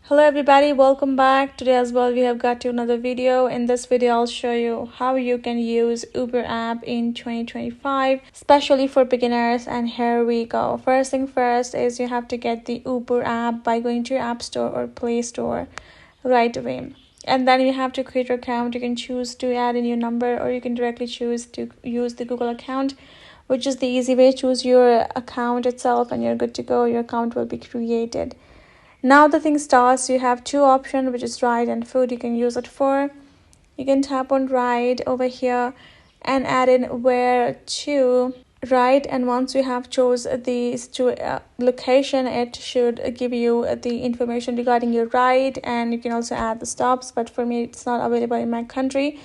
Hello everybody, welcome back. Today as well we have got to another video. In this video I'll show you how you can use Uber app in 2025, especially for beginners. And here we go. First thing first is you have to get the Uber app by going to your App Store or Play Store right away. And then you have to create your account. You can choose to add in your number, or you can directly choose to use the Google account, which is the easy way. Choose your account itself and you're good to go. Your account will be created. Now the thing starts. You have two options, which is ride and food. You can use it for. You can tap on ride over here and add in where to ride, and once you have chose the location, it should give you the information regarding your ride, and you can also add the stops, but for me it's not available in my country.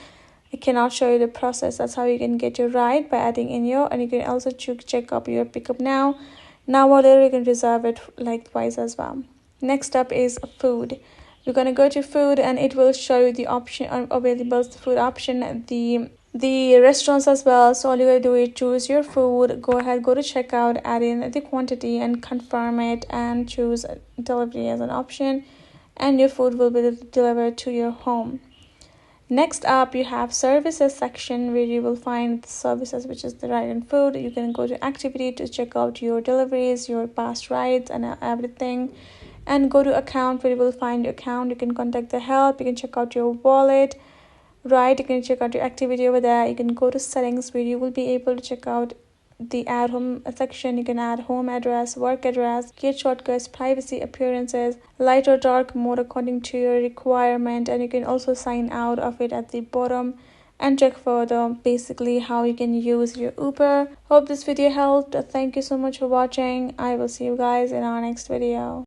I cannot show you the process. That's how you can get your ride, by adding in your, and you can also check up your pickup now or later. You can reserve it like twice as well. Next up is food. You're gonna go to food and it will show you the option available, food option, the restaurants as well. So all you gotta do is choose your food, go to checkout, add in the quantity and confirm it, and choose delivery as an option, and your food will be delivered to your home. Next up, you have services section, where you will find the services, which is the ride and food. You can go to activity to check out your deliveries, your past rides and everything, and go to account, where you will find your account. You can contact the help. You can check out your wallet, right? You can check out your activity over there. You can go to settings, where you will be able to check out the add home section. You can add home address, work address, gate shortcuts, privacy, appearances, light or dark mode according to your requirement, and you can also sign out of it at the bottom and check further basically how you can use your Uber. Hope this video helped. Thank you so much for watching. I will see you guys in our next video.